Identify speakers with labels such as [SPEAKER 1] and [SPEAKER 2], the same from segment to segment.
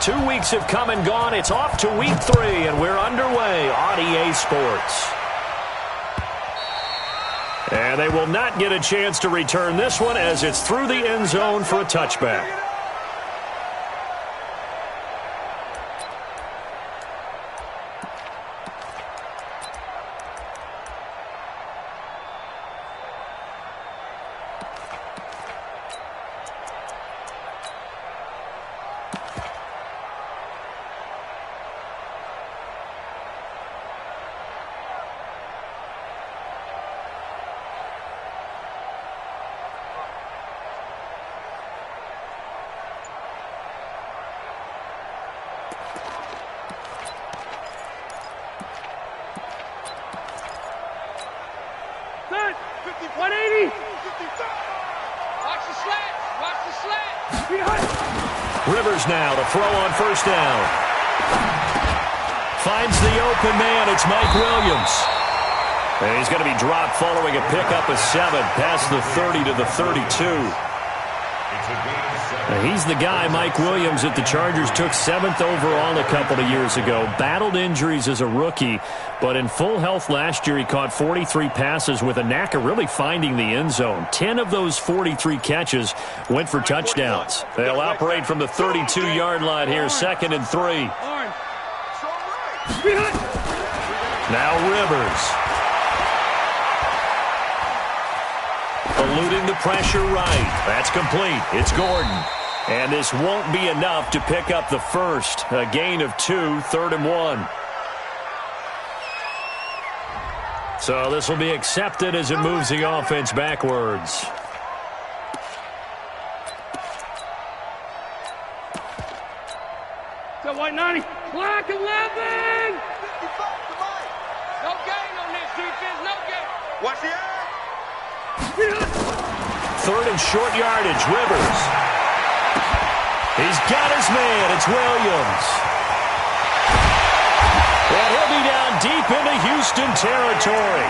[SPEAKER 1] 2 weeks have come and gone. It's off to week 3, and we're underway on EA Sports. And they will not get a chance to return this one as it's through the end zone for a touchback.
[SPEAKER 2] Rivers now to throw on first down. Finds the open man. It's Mike Williams.
[SPEAKER 1] And he's going to be dropped following a pickup of 7 past the 30 to the 32.
[SPEAKER 2] He's the guy, Mike Williams, that the Chargers took 7th overall a couple of years ago. Battled injuries as a rookie, but in full health last year, he caught 43 passes with a knack of really finding the end zone. 10 of those 43 catches went for touchdowns.
[SPEAKER 1] They'll operate from the 32-yard line here, 2nd and 3. Now Rivers. Eluding the pressure right. That's complete. It's Gordon. And this won't be enough to pick up the first. A gain of 2, 3rd and 1.
[SPEAKER 2] So this will be accepted as it moves the offense backwards.
[SPEAKER 3] Go white 90. Black 11. No gain on this defense. No gain. Watch the eye.
[SPEAKER 1] 3rd and short yardage. Rivers. He's got his man. It's Williams. And he'll be down deep into Houston territory.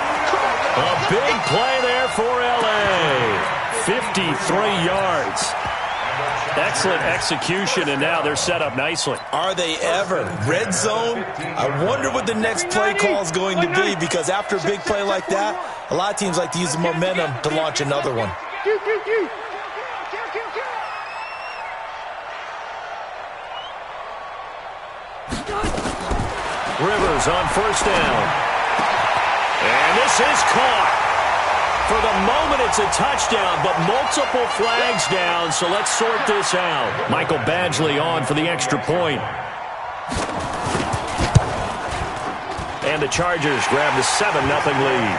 [SPEAKER 1] A big play there for L.A. 53 yards. Excellent execution, and now they're set up nicely.
[SPEAKER 4] Are they ever? Red zone? I wonder what the next play call is going to be, because after a big play like that, a lot of teams like to use the momentum to launch another one.
[SPEAKER 1] Rivers on first down. And this is caught. For the moment, it's a touchdown, but multiple flags down, so let's sort this out.
[SPEAKER 2] Michael Badgley on for the extra point.
[SPEAKER 1] And the Chargers grab the 7-0 lead.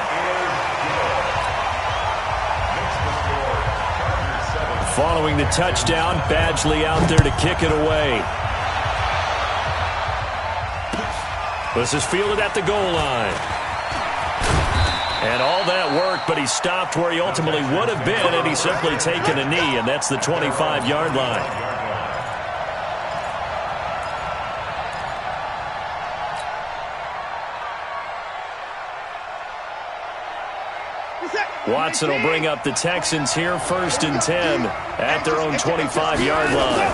[SPEAKER 2] Following the touchdown, Badgley out there to kick it away.
[SPEAKER 1] This is fielded at the goal line. And all that work, but he stopped where he ultimately would have been, and he's simply taken a knee, and that's the 25-yard line.
[SPEAKER 2] Watson will bring up the Texans here, 1st and 10 at their own 25-yard line.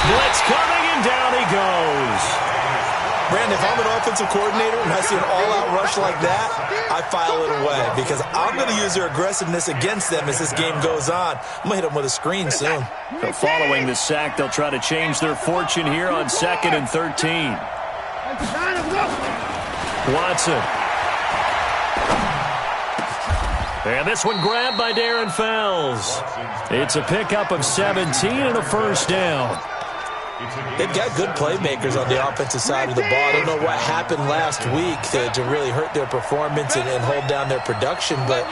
[SPEAKER 1] Blitz coming, and down he goes.
[SPEAKER 4] Brandon, if I'm an offensive coordinator and I see an all-out rush like that, I file it away, because I'm going to use their aggressiveness against them as this game goes on. I'm going to hit them with a screen soon.
[SPEAKER 2] So following the sack, they'll try to change their fortune here on 2nd and 13. Watson.
[SPEAKER 1] And this one grabbed by Darren Fells.
[SPEAKER 2] It's a pickup of 17 and a first down.
[SPEAKER 4] They've got good playmakers on the offensive side of the ball. I don't know what happened last week to really hurt their performance and hold down their production, but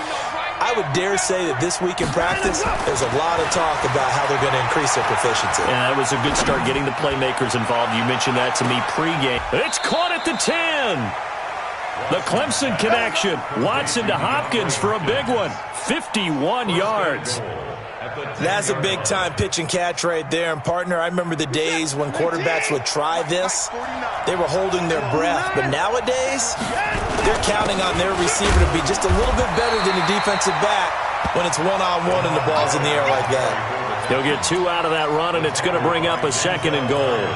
[SPEAKER 4] I would dare say that this week in practice, there's a lot of talk about how they're going to increase their proficiency.
[SPEAKER 1] And that was a good start getting the playmakers involved. You mentioned that to me pregame. It's caught at the 10. The Clemson connection. Watson to Hopkins for a big one. 51 yards.
[SPEAKER 4] That's a big-time pitch and catch right there. And, partner, I remember the days when quarterbacks would try this. They were holding their breath. But nowadays, they're counting on their receiver to be just a little bit better than the defensive back when it's one-on-one and the ball's in the air like that.
[SPEAKER 2] He'll get 2 out of that run, and it's going to bring up a 2nd and goal.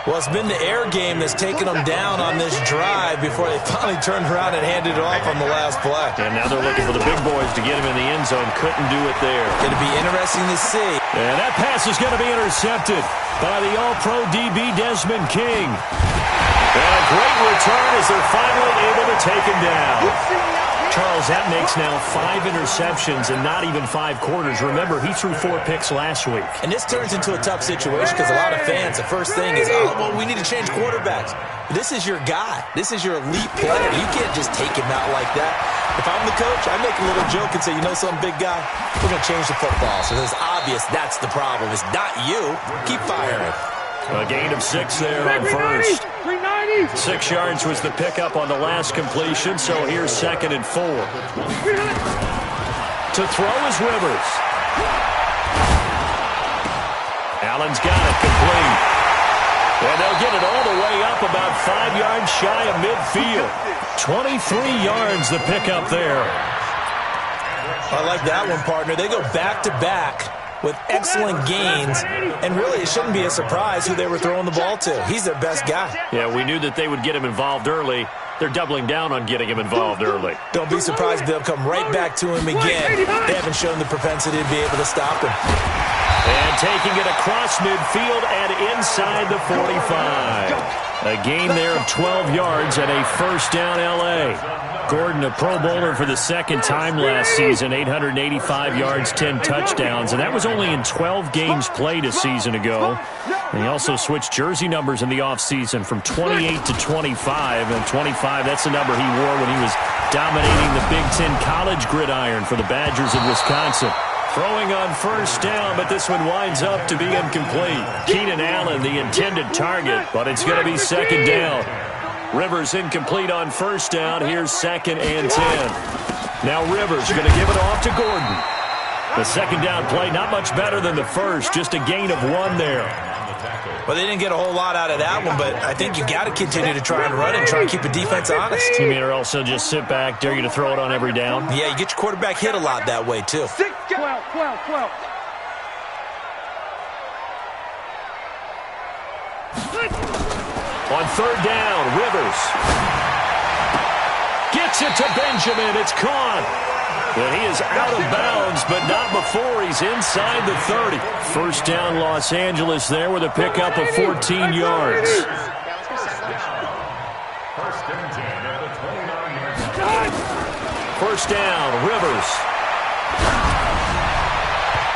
[SPEAKER 4] Well, it's been the air game that's taken them down on this drive before they finally turned around and handed it off on the last play.
[SPEAKER 2] And now they're looking for the big boys to get him in the end zone. Couldn't do it there.
[SPEAKER 4] Going to be interesting to see.
[SPEAKER 2] And that pass is going to be intercepted by the All-Pro DB Desmond King. And a great return as they're finally able to take him down. Charles, that makes now 5 interceptions in not even 5 quarters. Remember, he threw 4 picks last week.
[SPEAKER 4] And this turns into a tough situation because a lot of fans, the first thing is, oh, well, we need to change quarterbacks. This is your guy. This is your elite player. You can't just take him out like that. If I'm the coach, I make a little joke and say, you know something, big guy? We're going to change the football. So it's obvious that's the problem. It's not you. Keep firing.
[SPEAKER 2] A gain of 6 there on first. 6 yards was the pickup on the last completion, so here's 2nd and 4. To throw is Rivers. Allen's got it complete. And they'll get it all the way up about 5 yards shy of midfield. 23 yards the pickup there.
[SPEAKER 4] I like that one, partner. They go back-to-back with excellent gains, and really it shouldn't be a surprise who they were throwing the ball to. He's their best guy.
[SPEAKER 2] Yeah, we knew that they would get him involved early. They're doubling down on getting him involved early.
[SPEAKER 4] Don't be surprised if they'll come right back to him again. They haven't shown the propensity to be able to stop him.
[SPEAKER 2] And taking it across midfield and inside the 45. A gain there of 12 yards and a first down L.A. Gordon, a Pro Bowler for the 2nd time last season, 885 yards, 10 touchdowns, and that was only in 12 games played a season ago. And he also switched jersey numbers in the offseason from 28 to 25, and 25, that's the number he wore when he was dominating the Big Ten college gridiron for the Badgers of Wisconsin. Throwing on first down, but this one winds up to be incomplete. Keenan Allen, the intended target, but it's going to be 2nd down. Rivers incomplete on first down. Here's 2nd and 10. Now Rivers going to give it off to Gordon. The 2nd down play, not much better than the first, just a gain of 1 there.
[SPEAKER 4] Well, they didn't get a whole lot out of that one, but I think you got to continue to try and run and try and keep the defense honest.
[SPEAKER 2] You mean or also just sit back, dare you to throw it on every down?
[SPEAKER 4] Yeah, you get your quarterback hit a lot that way, too.
[SPEAKER 3] 12.
[SPEAKER 2] On 3rd down, Rivers gets it to Benjamin. It's caught. And he is out of bounds, but not before he's inside the 30. First down, Los Angeles there with a pickup of 14 yards. First down, Rivers.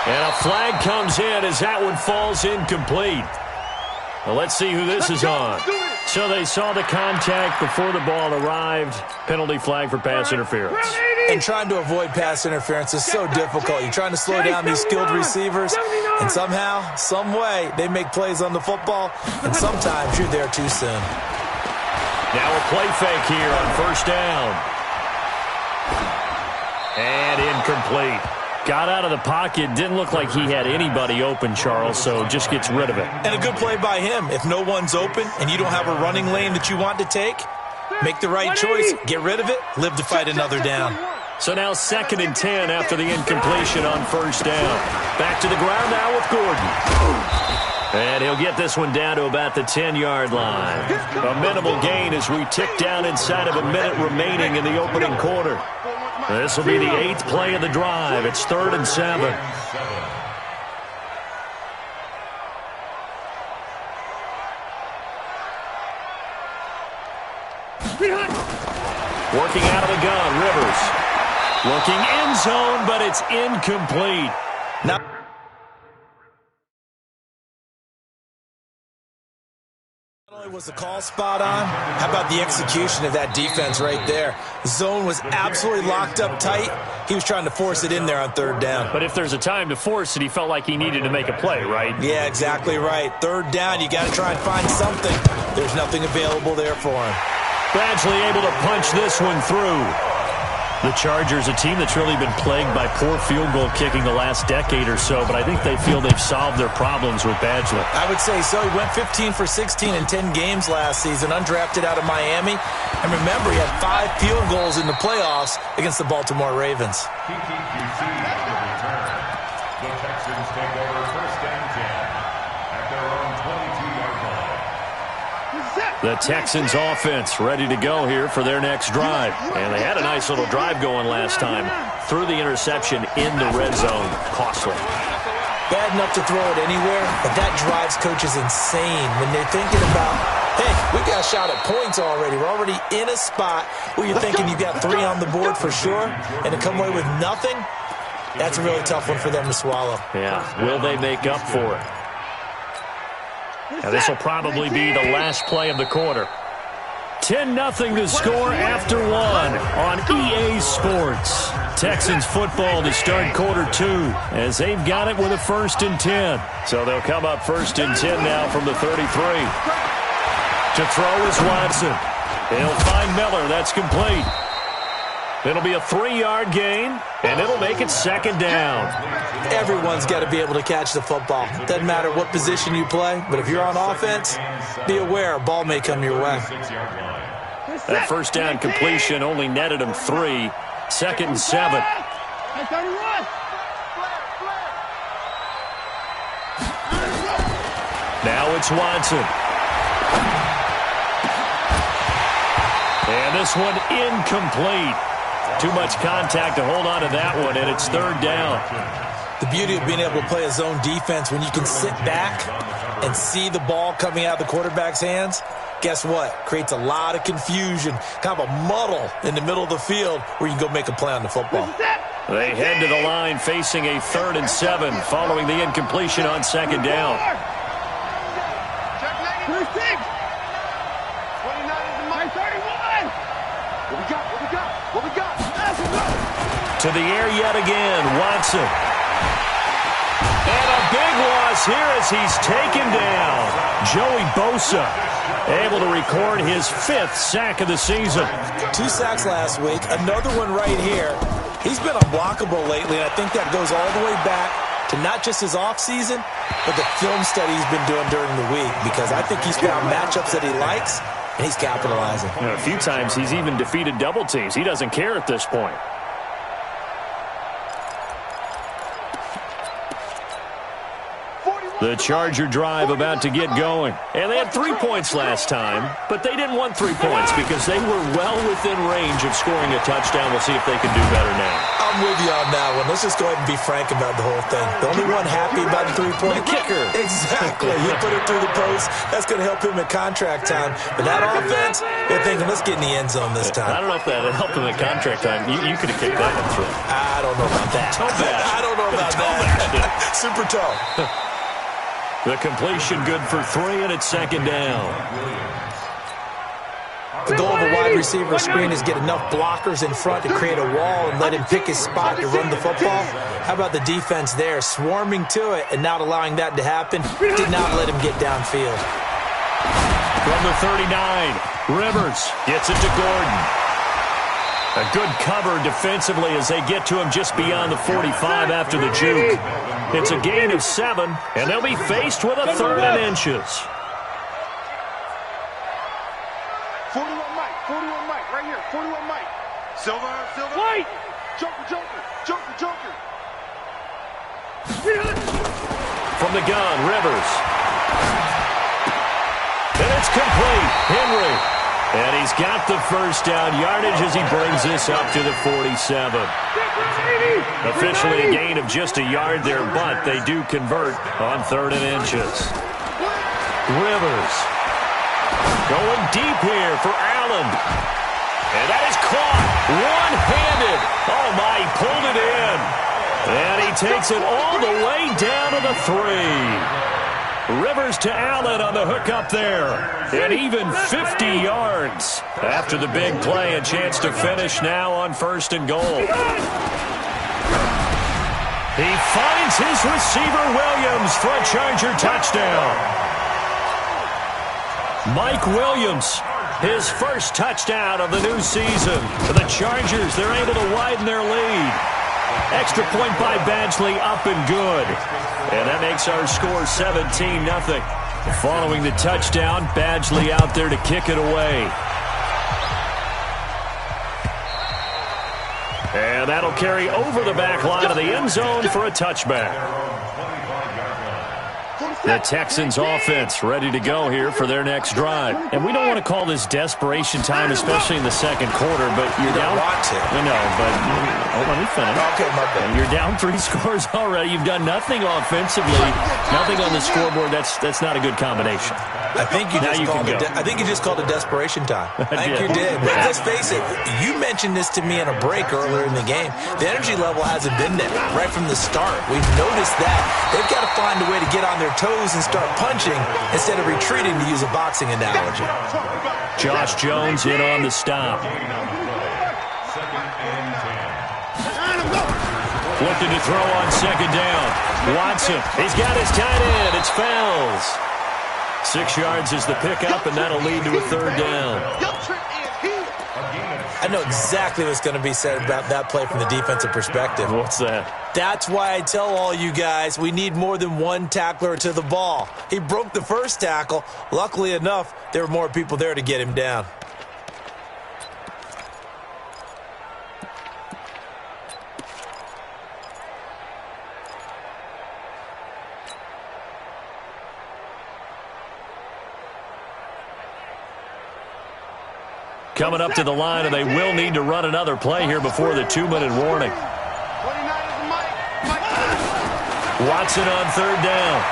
[SPEAKER 2] And a flag comes in as that one falls incomplete. Well, let's see who this is on. So they saw the contact before the ball arrived. Penalty flag for pass interference.
[SPEAKER 4] And trying to avoid pass interference is so difficult. You're trying to slow down these skilled receivers, and somehow, some way, they make plays on the football, and sometimes you're there too soon.
[SPEAKER 2] Now a play fake here on first down. And incomplete. Got out of the pocket. Didn't look like he had anybody open, Charles, so just gets rid of it.
[SPEAKER 4] And a good play by him. If no one's open and you don't have a running lane that you want to take, make the right choice, get rid of it, live to fight another down.
[SPEAKER 2] So now 2nd and 10 after the incompletion on first down. Back to the ground now with Gordon. And he'll get this one down to about the 10-yard line. A minimal gain as we tick down inside of a minute remaining in the opening quarter. This will be the 8th play of the drive. It's 3rd and 7. Working out of the gun, Rivers. Looking end zone, but it's incomplete.
[SPEAKER 4] Now, not only was the call spot on, how about the execution of that defense right there? The zone was absolutely locked up tight. He was trying to force it in there on 3rd down.
[SPEAKER 2] But if there's a time to force it, he felt like he needed to make a play, right?
[SPEAKER 4] Yeah, exactly right. 3rd down, you got to try and find something. There's nothing available there for him.
[SPEAKER 2] Badgley able to punch this one through. The Chargers, a team that's really been plagued by poor field goal kicking the last decade or so, but I think they feel they've solved their problems with Badgley.
[SPEAKER 4] I would say so. He went 15 for 16 in 10 games last season, undrafted out of Miami. And remember, he had 5 field goals in the playoffs against the Baltimore Ravens.
[SPEAKER 5] The Texans take over first and 10 at their own 22-yard line.
[SPEAKER 2] The Texans offense ready to go here for their next drive. And they had a nice little drive going last time. Threw the interception in the red zone. Costly.
[SPEAKER 4] Bad enough to throw it anywhere, but that drives coaches insane when they're thinking about, hey, we got a shot at points already. We're already in a spot where you're thinking you got 3 on the board for sure, and to come away with nothing, that's a really tough one for them to swallow.
[SPEAKER 2] Yeah, will they make up for it? Now this will probably be the last play of the quarter. 10-0 to score after 1 on EA Sports. Texans football to start quarter 2 as they've got it with a 1st and 10. So they'll come up 1st and 10 now from the 33. To throw is Watson. He'll find Miller. That's complete. It'll be a 3-yard gain, and it'll make it 2nd down.
[SPEAKER 4] Everyone's got to be able to catch the football. Doesn't matter what position you play, but if you're on offense, be aware a ball may come your way.
[SPEAKER 2] That first down completion only netted him 3. 2nd and 7. Now it's Watson. And this one incomplete. Too much contact to hold on to that one, and it's 3rd down.
[SPEAKER 4] The beauty of being able to play a zone defense when you can sit back and see the ball coming out of the quarterback's hands, guess what? Creates a lot of confusion, kind of a muddle in the middle of the field where you can go make a play on the football.
[SPEAKER 2] They head to the line facing a 3rd and 7 following the incompletion on 2nd down. To the air yet again, Watson. And a big loss here as he's taken down. Joey Bosa able to record his 5th sack of the season.
[SPEAKER 4] 2 sacks last week, another one right here. He's been unblockable lately, and I think that goes all the way back to not just his offseason, but the film study he's been doing during the week, because I think he's found matchups that he likes, and he's capitalizing.
[SPEAKER 2] A few times he's even defeated double teams. He doesn't care at this point. The Charger drive about to get going. And they had 3 points last time, but they didn't want 3 points because they were well within range of scoring a touchdown. We'll see if they can do better now.
[SPEAKER 4] I'm with you on that one. Let's just go ahead and be frank about the whole thing. The only one happy about the 3-point
[SPEAKER 2] kicker.
[SPEAKER 4] Exactly. You put it through the post. That's going to help him at contract time. But that offense, they're thinking, let's get in the end zone this time.
[SPEAKER 2] I don't know if that helped him at contract time. You could have kicked that one through.
[SPEAKER 4] I don't know about that.
[SPEAKER 2] Toe bash.
[SPEAKER 4] I don't know about that. Super toe.
[SPEAKER 2] The completion good for 3, and it's 2nd down.
[SPEAKER 4] The goal of a wide receiver screen is get enough blockers in front to create a wall and let him pick his spot to run the football. How about the defense there, swarming to it and not allowing that to happen? Did not let him get downfield.
[SPEAKER 2] From the 39, Rivers gets it to Gordon. A good cover defensively as they get to him just beyond the 45 after the juke. It's a gain of 7, and they'll be faced with a 3rd and inches.
[SPEAKER 3] 41 Mike, right here, 41 Mike. Silver. White! Joker.
[SPEAKER 2] From the gun, Rivers. And it's complete. Henry. And he's got the first down yardage as he brings this up to the 47. Officially a gain of just a yard there, but they do convert on 3rd and inches. Rivers going deep here for Allen. And that is caught one-handed. Oh, my, he pulled it in. And he takes it all the way down to the 3. Rivers to Allen on the hook up there. And even 50 yards after the big play. A chance to finish now on 1st and goal. He finds his receiver Williams for a Charger touchdown. Mike Williams, his first touchdown of the new season. For the Chargers, they're able to widen their lead. Extra point by Badgley, up and good. And that makes our score 17-0. Following the touchdown, Badgley out there to kick it away. And that'll carry over the back line of the end zone for a touchback. The Texans offense ready to go here for their next drive. And we don't want to call this desperation time, especially in the second quarter, but you're down.
[SPEAKER 4] Want to.
[SPEAKER 2] I know, but let me finish.
[SPEAKER 4] Okay, my bad.
[SPEAKER 2] You're down 3 scores already. You've done nothing offensively, nothing on the scoreboard. That's not a good combination.
[SPEAKER 4] I think you just called it desperation time. I think you did. But let's face it, you mentioned this to me in a break earlier in the game. The energy level hasn't been there right from the start. We've noticed that. They've got to find a way to get on their toes and start punching instead of retreating, to use a boxing analogy.
[SPEAKER 2] Josh Jones in on the stop. Looking to throw on second down. Watson, he's got his tight end. It's Fells. 6 yards is the pickup, and that'll lead to a third down.
[SPEAKER 4] I know exactly what's going to be said about that play from the defensive perspective.
[SPEAKER 2] What's that?
[SPEAKER 4] That's why I tell all you guys we need more than one tackler to the ball. He broke the first tackle. Luckily enough, there were more people there to get him down.
[SPEAKER 2] Coming up to the line, and they will need to run another play here before the 2-minute warning. Watson on third down.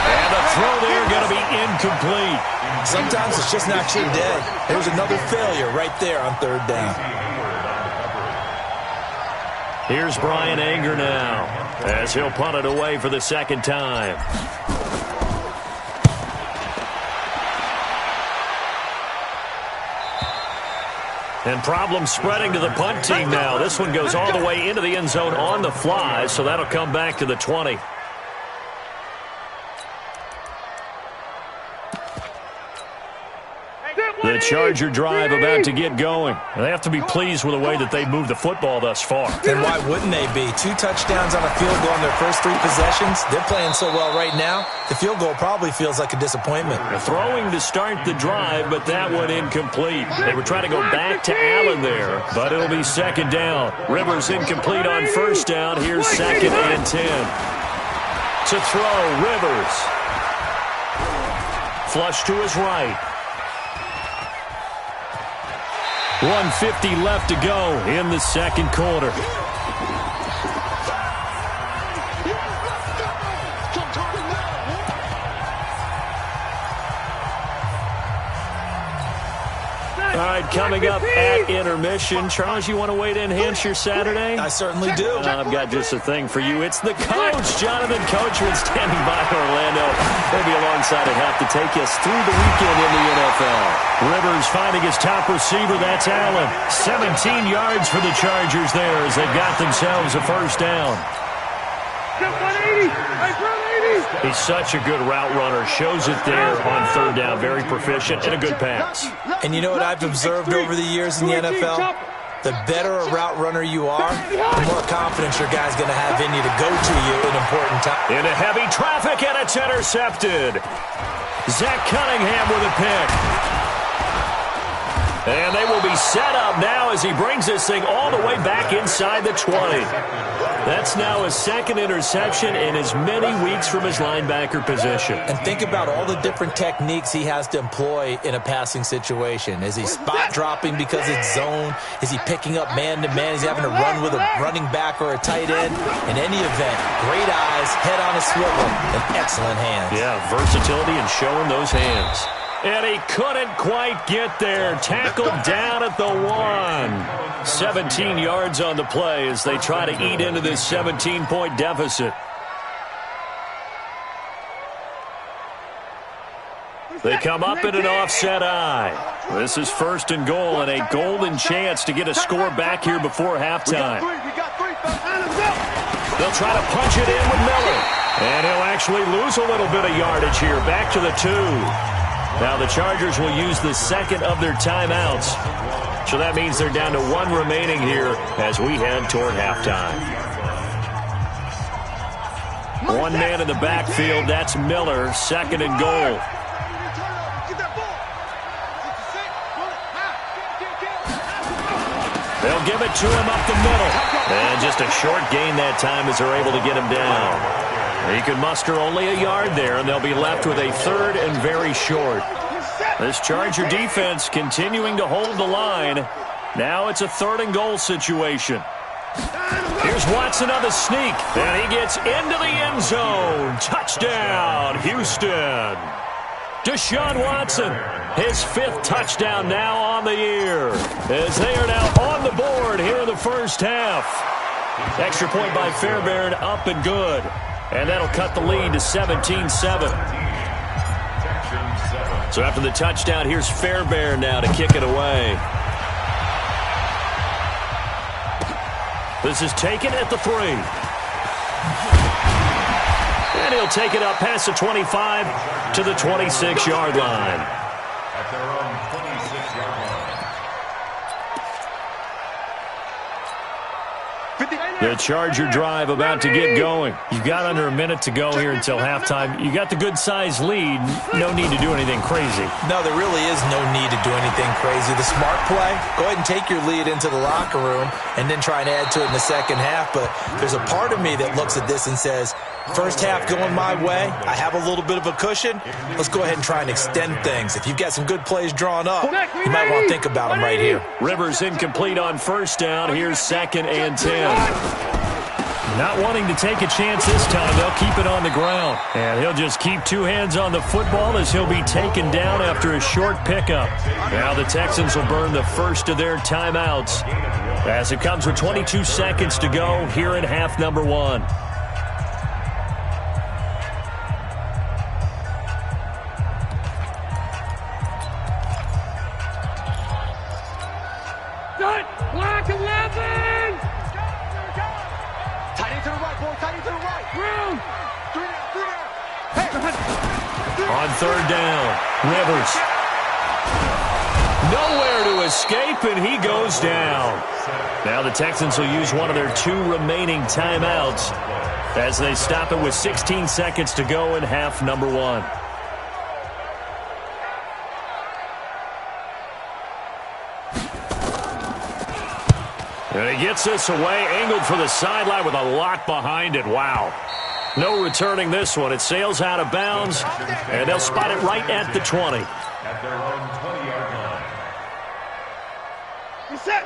[SPEAKER 2] And the throw there going to be incomplete.
[SPEAKER 4] Sometimes it's just not your day. There's another failure right there on third down.
[SPEAKER 2] Here's Brian Anger now as he'll punt it away for the second time. And problems spreading to the punt team now. This one goes all the way into the end zone on the fly, so that'll come back to the 20. The Charger drive about to get going. They have to be pleased with the way that they moved the football thus far.
[SPEAKER 4] And why wouldn't they be? 2 touchdowns on a field goal in their first 3 possessions. They're playing so well right now, the field goal probably feels like a disappointment.
[SPEAKER 2] Throwing to start the drive, but that one incomplete. They were trying to go back to Allen there, but it'll be second down. Rivers incomplete on first down. Here's 2nd and 10. To throw, Rivers. Flush to his right. 1:50 left to go in the second quarter. All right, coming up at intermission. Charles, you want to wait to enhance your Saturday?
[SPEAKER 4] I certainly do.
[SPEAKER 2] I've got just a thing for you. It's the coach, Jonathan Coachman, standing by Orlando. He'll be alongside at half to take us through the weekend in the NFL. Rivers finding his top receiver. That's Allen. 17 yards for the Chargers there as they've got themselves a first down. He's such a good route runner. Shows it there on third down. Very proficient and a good pass.
[SPEAKER 4] And you know what I've observed over the years in the NFL? The better a route runner you are, the more confidence your guy's going to have in you to go to you in important time.
[SPEAKER 2] Into heavy traffic, and it's intercepted. Zach Cunningham with a pick. And they will be set up now as he brings this thing all the way back inside the 20. That's now his 2nd interception in as many weeks from his linebacker position.
[SPEAKER 4] And think about all the different techniques he has to employ in a passing situation. Is he spot dropping because it's zone? Is he picking up man-to-man? Is he having to run with a running back or a tight end? In any event, great eyes, head on a swivel, and excellent hands.
[SPEAKER 2] Yeah, versatility and showing those hands. And he couldn't quite get there. Tackled down at the 1. 17 yards on the play as they try to eat into this 17-point deficit. They come up in an offset eye. This is 1st and goal and a golden chance to get a score back here before halftime. They'll try to punch it in with Miller. And he'll actually lose a little bit of yardage here. Back to the 2. Now the Chargers will use the 2nd of their timeouts. So that means they're down to 1 remaining here as we head toward halftime. 1 man in the backfield. That's Miller. 2nd and goal. They'll give it to him up the middle. And just a short gain that time as they're able to get him down. He could muster only a yard there, and they'll be left with a third and very short. This Charger defense continuing to hold the line. Now it's a third and goal situation. Here's Watson on the sneak, and he gets into the end zone. Touchdown, Houston. Deshaun Watson, his 5th touchdown now on the year, as they are now on the board here in the first half. Extra point by Fairbairn, up and good. And that'll cut the lead to 17-7. So after the touchdown, here's Fairbairn now to kick it away. This is taken at the 3. And he'll take it up past the 25 to the 26-yard line.
[SPEAKER 5] At their own 26-yard line.
[SPEAKER 2] The Charger drive about to get going. You've got under a minute to go here until halftime. You got the good-sized lead. No need to do anything crazy.
[SPEAKER 4] No, there really is no need to do anything crazy. The smart play, go ahead and take your lead into the locker room and then try and add to it in the second half. But there's a part of me that looks at this and says, first half going my way, I have a little bit of a cushion. Let's go ahead and try and extend things. If you've got some good plays drawn up, you might want to think about them right here.
[SPEAKER 2] Rivers incomplete on first down. Here's 2nd and 10. Not wanting to take a chance this time, they'll keep it on the ground. And he'll just keep 2 hands on the football as he'll be taken down after a short pickup. Now the Texans will burn the first of their timeouts as it comes with 22 seconds to go here in half number 1.
[SPEAKER 3] Block 11! Tight end to the right, boy. Tight end to the right. Room! 3 down. Hey!
[SPEAKER 2] On third down, Rivers. Nowhere to escape, and he goes down. Now the Texans will use one of their 2 remaining timeouts as they stop it with 16 seconds to go in half number 1. And he gets this away, angled for the sideline with a lot behind it. Wow. No returning this one. It sails out of bounds, and they'll spot it right at the 20.
[SPEAKER 5] At their own 20-yard line.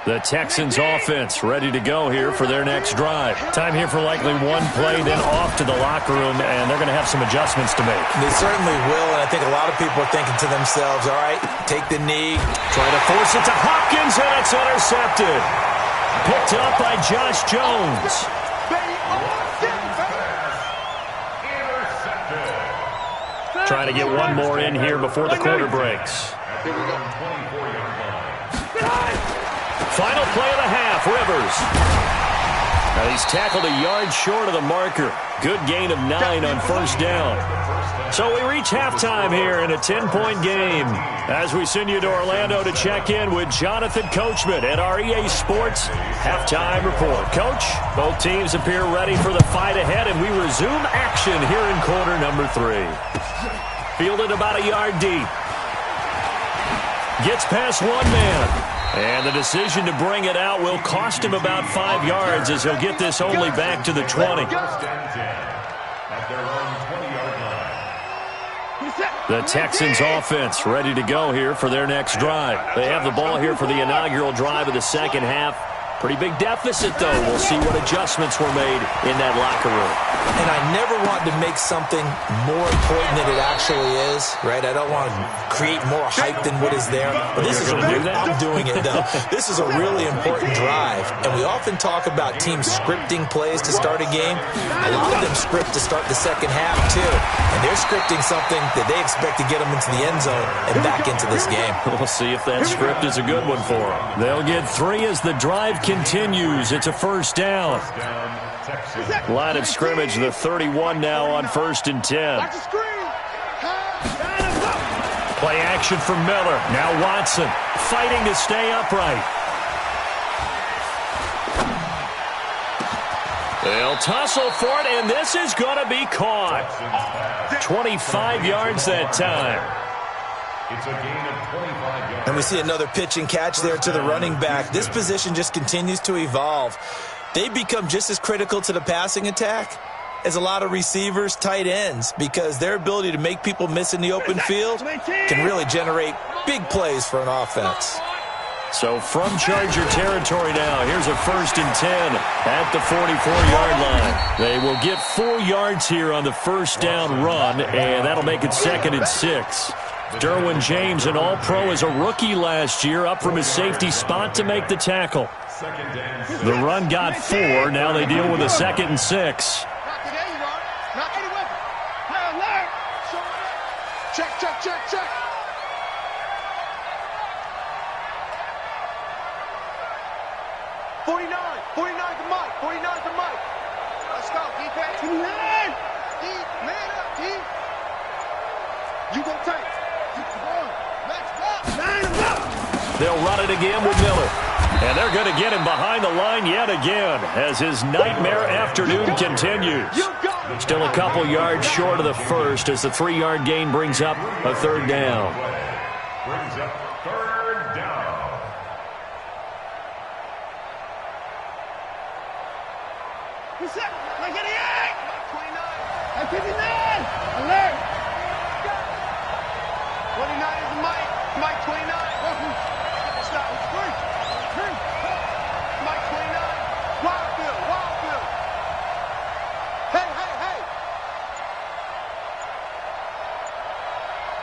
[SPEAKER 2] The Texans offense ready to go here for their next drive. Time here for likely one play, then off to the locker room, and they're going to have some adjustments to make.
[SPEAKER 4] They certainly will, and I think a lot of people are thinking to themselves, all right, take the knee.
[SPEAKER 2] Trying to force it to Hopkins, and it's intercepted. Picked up by Josh Jones. Trying to get one more in here before the quarter breaks. Final play of the half, Rivers. Now he's tackled a yard short of the marker. Good gain of 9 on first down. So we reach halftime here in a 10-point game as we send you to Orlando to check in with Jonathan Coachman at our EA Sports Halftime Report. Coach, both teams appear ready for the fight ahead, and we resume action here in quarter number 3. Fielded about a yard deep. Gets past one man. And the decision to bring it out will cost him about 5 yards as he'll get this only back to the 20. The Texans offense ready to go here for their next drive. They have the ball here for the inaugural drive of the second half. Pretty big deficit, though. We'll see what adjustments were made in that locker room.
[SPEAKER 4] And I never want to make something more important than it actually is, right? I don't want to create more hype than what is there. But this is I'm doing it, though. This is a really important drive. And we often talk about teams scripting plays to start a game. A lot of them script to start the second half, too. And they're scripting something that they expect to get them into the end zone and back into this game.
[SPEAKER 2] We'll see if that script is a good one for them. They'll get 3 as the drive continues. It's a first down. Line of scrimmage, the 31 now on 1st and 10. Play action from Miller. Now Watson fighting to stay upright. They'll tussle for it, and this is going to be caught. 25 yards that time.
[SPEAKER 5] It's a gain of 25 yards.
[SPEAKER 4] And we see another pitch and catch there to the running back. This position just continues to evolve. They become just as critical to the passing attack as a lot of receivers, tight ends, because their ability to make people miss in the open field can really generate big plays for an offense.
[SPEAKER 2] So from Charger territory now, here's a 1st and 10 at the 44-yard line. They will get 4 yards here on the first down run, and that'll make it 2nd and 6. Derwin James, an all-pro as a rookie last year, up from his safety spot to make the tackle. The run got 4. Now they deal with a 2nd and 6.
[SPEAKER 3] Check. 49 to Mike. 49 to Mike. Let's go, defense. Man. Deep, man up, deep. You go tight. Come on. Let's go. Line him up.
[SPEAKER 2] They'll run it again with Miller. And they're going to get him behind the line yet again as his nightmare afternoon continues. Still a couple yards short of the first as the 3-yard gain brings up a 3rd down.
[SPEAKER 5] Brings up 3rd down.
[SPEAKER 3] What's up? Like 88. 29. 59. Alert. 29 is Mike. Mike 29. Stop. Mike 29. Wildfield. Hey.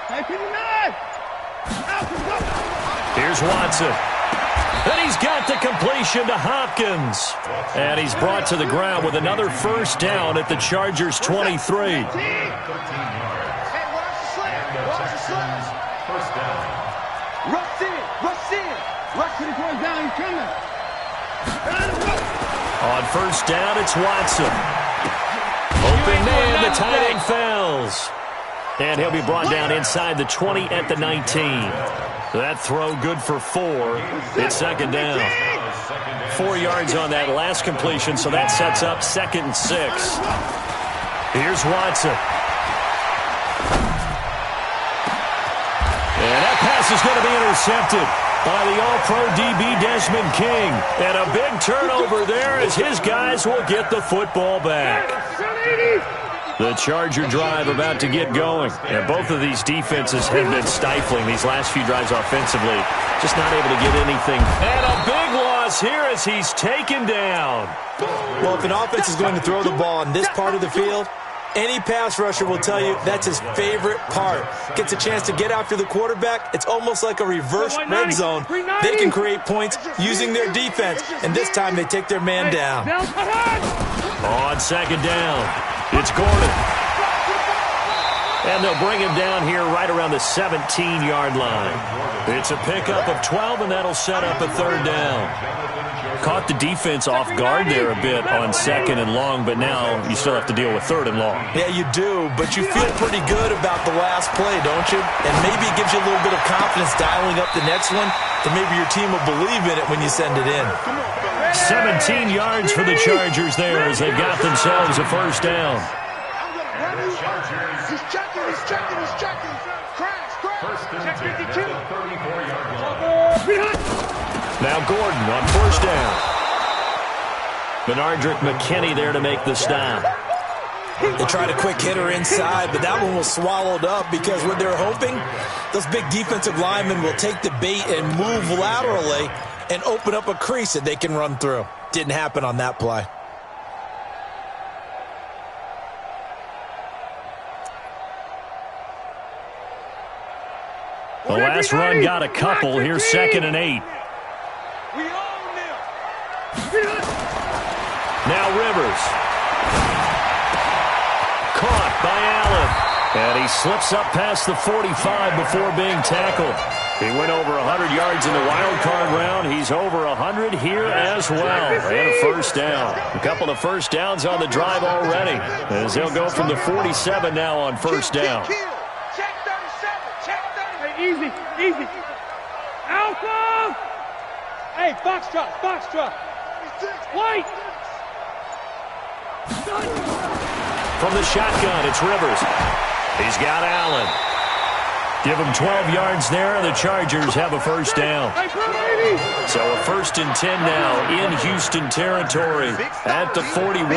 [SPEAKER 3] Hey, 59.
[SPEAKER 2] Here's Watson. And he's got the completion to Hopkins. And he's brought to the ground with another first down at the Chargers' 23.
[SPEAKER 5] 13 yards.
[SPEAKER 3] Hey, watch the slant.
[SPEAKER 5] First down.
[SPEAKER 3] Rush in. Rush to the first down. He's coming.
[SPEAKER 2] On first down, it's Watson. Open man, the tight end fails. And he'll be brought down inside the 20 at the 19. That throw good for 4. It's 2nd down. 4 yards on that last completion, so that sets up 2nd and 6. Here's Watson. And that pass is going to be intercepted by the all-pro DB Desmond King. And a big turnover there as his guys will get the football back. The Charger drive about to get going. And both of these defenses have been stifling these last few drives offensively. Just not able to get anything. And a big loss here as he's taken down.
[SPEAKER 4] Well, if an offense is going to throw the ball in this part of the field, any pass rusher will tell you that's his favorite part. Gets a chance to get after the quarterback. It's almost like a reverse red zone. They can create points using their defense, and this time they take their man down.
[SPEAKER 2] On 2nd down, it's Gordon. And they'll bring him down here right around the 17-yard line. It's a pickup of 12, and that'll set up a 3rd down. Caught the defense off guard there a bit on 2nd and long, but now you still have to deal with 3rd and long.
[SPEAKER 4] Yeah, you do, but you feel pretty good about the last play, don't you? And maybe it gives you a little bit of confidence dialing up the next one, that maybe your team will believe in it when you send it in.
[SPEAKER 2] 17 yards for the Chargers there as they've got themselves a first down.
[SPEAKER 3] He's checking. Crash.
[SPEAKER 5] First and 10 at the 34-yard line.
[SPEAKER 2] Now Gordon on first down. Benardrick McKinney there to make the stop.
[SPEAKER 4] They tried a quick hitter inside, but that one was swallowed up because what they're hoping, those big defensive linemen will take the bait and move laterally and open up a crease that they can run through. Didn't happen on that play.
[SPEAKER 2] The last run got a couple. Here's 2nd and 8.
[SPEAKER 3] We own them.
[SPEAKER 2] Now Rivers. Caught by Allen. And he slips up past the 45 before being tackled. He went over 100 yards in the wild card round. He's over 100 here as well. And a first down. A couple of first downs on the drive already, as they'll go from the 47 now on first down.
[SPEAKER 3] Check 37. Check 30. Hey, easy. Alpha. Hey, Foxtrot. White.
[SPEAKER 2] From the shotgun, it's Rivers. He's got Allen. Give them 12 yards there, and the Chargers have a first down. So a 1st and 10 now in Houston territory at the 41.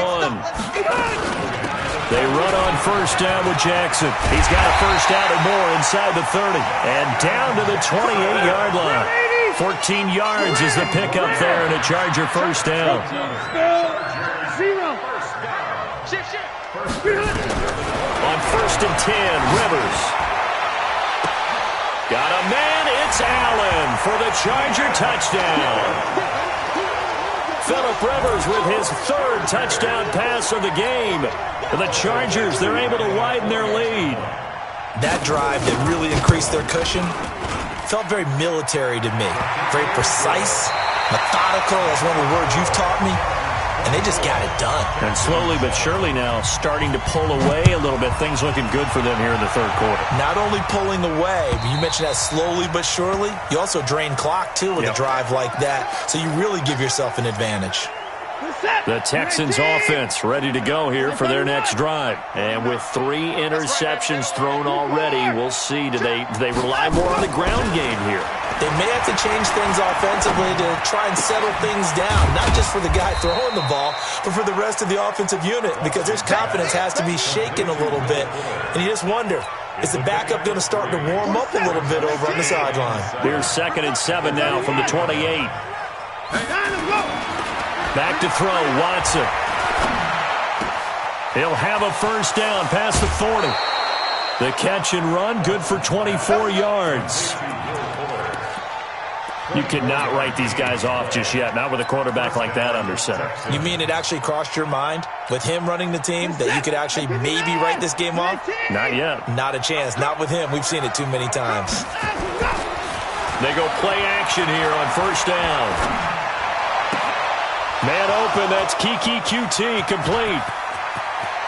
[SPEAKER 2] They run on first down with Jackson. He's got a first down or more inside the 30. And down to the 28-yard line. 14 yards is the pickup there, and a Charger first down. On 1st and 10, Rivers. Got a man, it's Allen for the Charger touchdown. Phillip Rivers with his 3rd touchdown pass of the game. For the Chargers, they're able to widen their lead.
[SPEAKER 4] That drive that really increased their cushion felt very military to me. Very precise, methodical, that's one of the words you've taught me. And they just got it done.
[SPEAKER 2] And slowly but surely now starting to pull away a little bit. Things looking good for them here in the 3rd quarter.
[SPEAKER 4] Not only pulling away, but you mentioned that slowly but surely. You also drain clock, too, with a drive like that. So you really give yourself an advantage.
[SPEAKER 2] The Texans offense ready to go here for their next drive. And with 3 interceptions thrown already, we'll see. Do they rely more on the ground game here?
[SPEAKER 4] They may have to change things offensively to try and settle things down, not just for the guy throwing the ball, but for the rest of the offensive unit, because his confidence has to be shaken a little bit. And you just wonder, is the backup going to start to warm up a little bit over on the sideline?
[SPEAKER 2] Here's 2nd and 7 now from the 28. Back to throw, Watson. He'll have a first down past the 40. The catch and run, good for 24 yards. You cannot write these guys off just yet, not with a quarterback like that under center.
[SPEAKER 4] You mean it actually crossed your mind with him running the team that you could actually maybe write this game off?
[SPEAKER 2] Not yet.
[SPEAKER 4] Not a chance. Not with him. We've seen it too many times.
[SPEAKER 2] They go play action here on first down. Man open, that's Kiki QT, complete.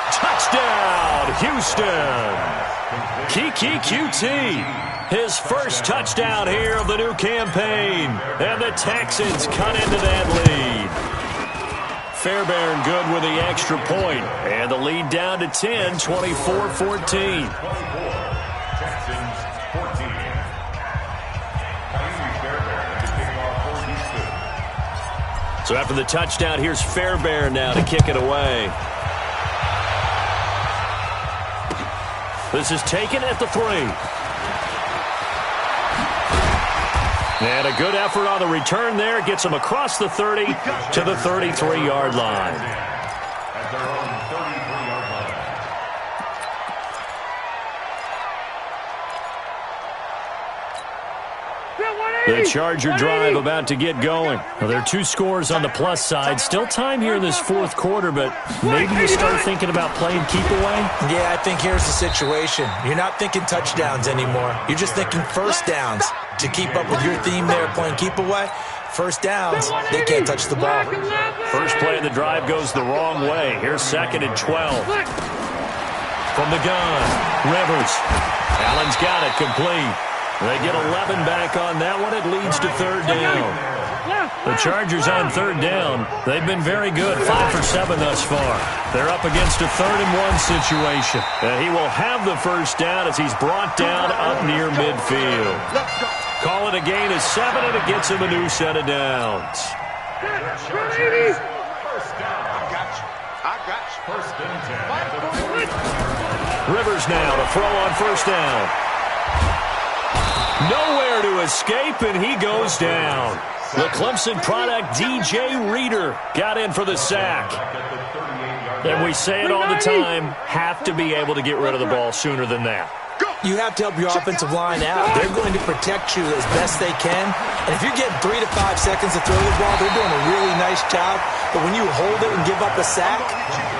[SPEAKER 2] Touchdown, Houston. Kiki QT. His first touchdown here of the new campaign. And the Texans cut into that lead. Fairbairn good with the extra point. And the lead down to 10, 24-14.
[SPEAKER 5] Texans 14.
[SPEAKER 2] So after the touchdown, here's Fairbairn now to kick it away. This is taken at the 3. And a good effort on the return there. Gets him across the 30 to the 33-yard line.
[SPEAKER 5] At their own 33-yard line.
[SPEAKER 2] The Charger drive about to get going. Well, there are 2 scores on the plus side. Still time here in this 4th quarter, but maybe you start thinking about playing keep away?
[SPEAKER 4] Yeah, I think here's the situation. You're not thinking touchdowns anymore. You're just thinking first downs. To keep up with your theme there, playing keep away, first downs, they can't touch the ball.
[SPEAKER 2] First play of the drive goes the wrong way. Here's 2nd and 12. From the gun, Rivers. Allen's got it, complete. They get 11 back on that one. It leads to 3rd down. The Chargers on 3rd down. They've been very good, 5 for 7 thus far. They're up against a 3rd and 1 situation. And he will have the first down as he's brought down up near midfield. Call it a gain of 7, and it gets him a new set of downs.
[SPEAKER 5] First down.
[SPEAKER 3] I got you.
[SPEAKER 5] First and 10.
[SPEAKER 2] Rivers now to throw on first down. Nowhere to escape, and he goes down. The Clemson product, DJ Reader, got in for the sack. And we say it all the time, have to be able to get rid of the ball sooner than that.
[SPEAKER 4] You have to help your offensive line out. They're going to protect you as best they can. And if you're getting 3 to 5 seconds to throw the ball, they're doing a really nice job. But when you hold it and give up a sack,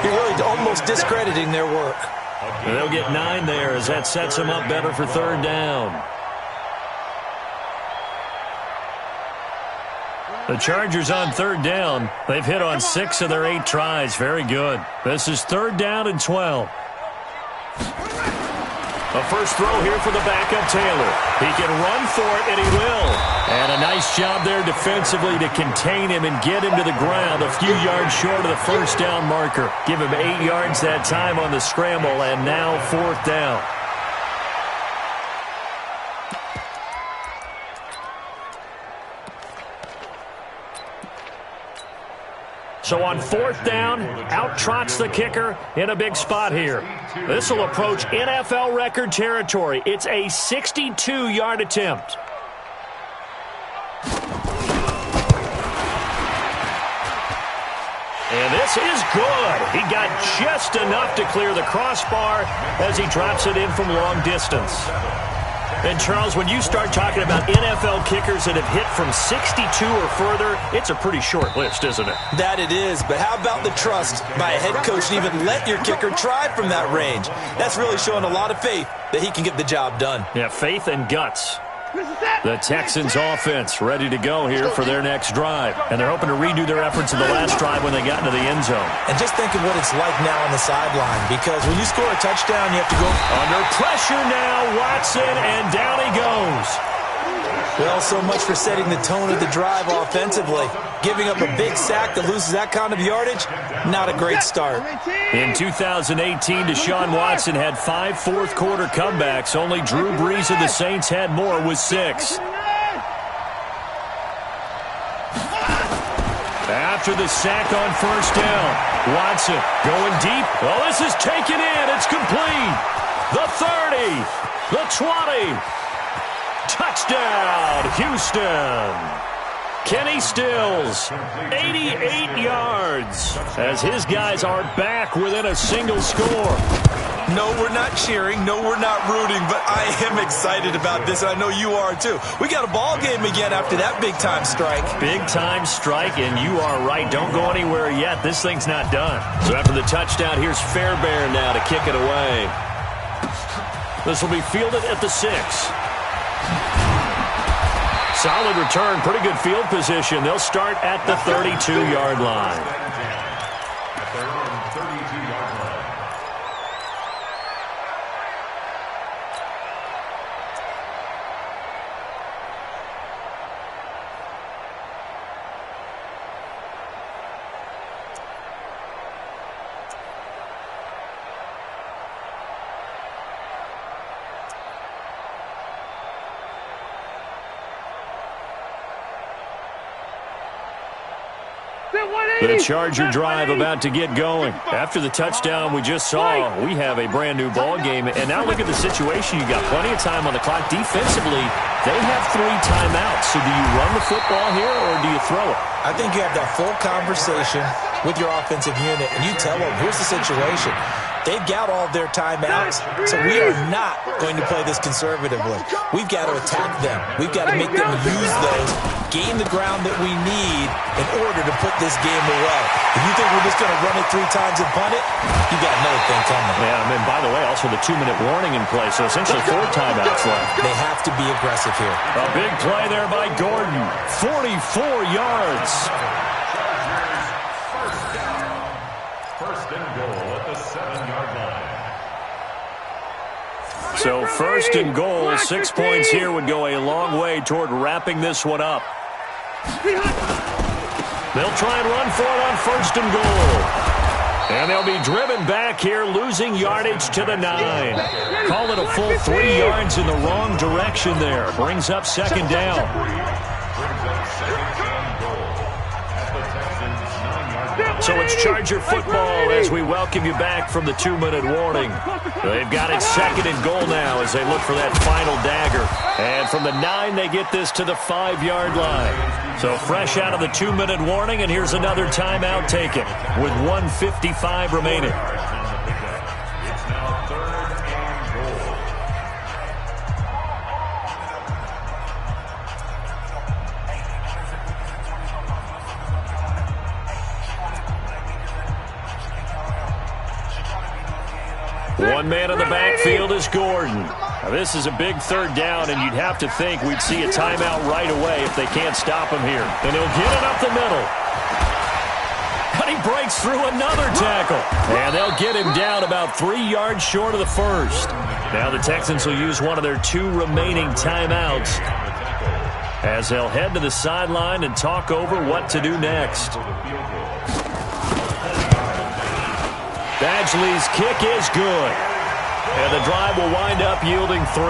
[SPEAKER 4] you're really almost discrediting their work.
[SPEAKER 2] And they'll get 9 there as that sets them up better for 3rd down. The Chargers on 3rd down. They've hit on 6 of their 8 tries. Very good. This is 3rd down and 12. A first throw here for the backup Taylor. He can run for it, and he will. And a nice job there defensively to contain him and get him to the ground a few yards short of the first down marker. Give him 8 yards that time on the scramble, and now 4th down. So on 4th down, out trots the kicker in a big spot here. This will approach NFL record territory. It's a 62-yard attempt. And this is good. He got just enough to clear the crossbar as he drops it in from long distance. And, Charles, when you start talking about NFL kickers that have hit from 62 or further, it's a pretty short list, isn't it?
[SPEAKER 4] That it is, but how about the trust by a head coach to even let your kicker try from that range? That's really showing a lot of faith that he can get the job done.
[SPEAKER 2] Yeah, faith and guts. The Texans offense ready to go here for their next drive. And they're hoping to redo their efforts in the last drive when they got into the end zone.
[SPEAKER 4] And just think of what it's like now on the sideline, because when you score a touchdown, you have to go
[SPEAKER 2] under pressure now. Watson, and down he goes.
[SPEAKER 4] Well, so much for setting the tone of the drive offensively. Giving up a big sack that loses that kind of yardage, not a great start.
[SPEAKER 2] In 2018, Deshaun Watson had 5 fourth-quarter comebacks. Only Drew Brees of the Saints had more with 6. After the sack on 1st down, Watson going deep. Oh, this is taken in. It's complete. The 30, the 20. Touchdown, Houston. Kenny Stills, 88 yards, as his guys are back within a single score.
[SPEAKER 4] No, we're not cheering. No, we're not rooting, but I am excited about this, and I know you are too. We got a ball game again after that big-time strike.
[SPEAKER 2] Big-time strike, and you are right. Don't go anywhere yet. This thing's not done. So after the touchdown, here's Fairbairn now to kick it away. This will be fielded at the 6. Solid return, pretty good field position. They'll start at the 32-yard line. The Charger drive about to get going. After the touchdown we just saw, we have a brand new ball game. And now look at the situation. You got plenty of time on the clock. Defensively, they have 3 timeouts. So do you run the football here or do you throw it?
[SPEAKER 4] I think you have that full conversation with your offensive unit, and you tell them, here's the situation. They've got all their timeouts, so we are not going to play this conservatively. We've got to attack them. We've got to make them use those, gain the ground that we need in order to put this game away. If you think we're just going to run it 3 times and punt it, you got another thing coming.
[SPEAKER 2] Yeah, and then, by the way, also the 2-minute warning in place, so essentially 4 timeouts left.
[SPEAKER 4] They have to be aggressive here.
[SPEAKER 2] A big play there by Gordon. 44 yards.
[SPEAKER 5] First and goal at the 7-yard line.
[SPEAKER 2] So 1st and goal, 6 points here would go a long way toward wrapping this one up. They'll try and run for it on 1st and goal. And they'll be driven back here, losing yardage to the 9. Call it a full 3 yards in the wrong direction there. Brings up 2nd down. So it's Charger football as we welcome you back from the 2-minute warning. They've got it 2nd and goal now as they look for that final dagger. And from the 9, they get this to the 5-yard line. So fresh out of the 2-minute warning, and here's another timeout taken with 1:55 remaining.
[SPEAKER 5] It's now 3rd and goal.
[SPEAKER 2] One man in the backfield is Gordon. Now, this is a big 3rd down, and you'd have to think we'd see a timeout right away if they can't stop him here. And he'll get it up the middle. And he breaks through another tackle. And they'll get him down about 3 yards short of the 1st. Now the Texans will use one of their 2 remaining timeouts as they'll head to the sideline and talk over what to do next. Badgley's kick is good. And the drive will wind up yielding 3.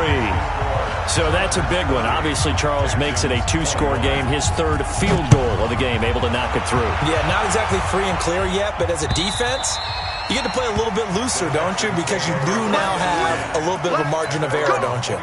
[SPEAKER 2] So that's a big one. Obviously, Charles makes it a 2-score game. His third field goal of the game, able to knock it through.
[SPEAKER 4] Yeah, not exactly free and clear yet, but as a defense, you get to play a little bit looser, don't you? Because you do now have a little bit of a margin of error, don't you?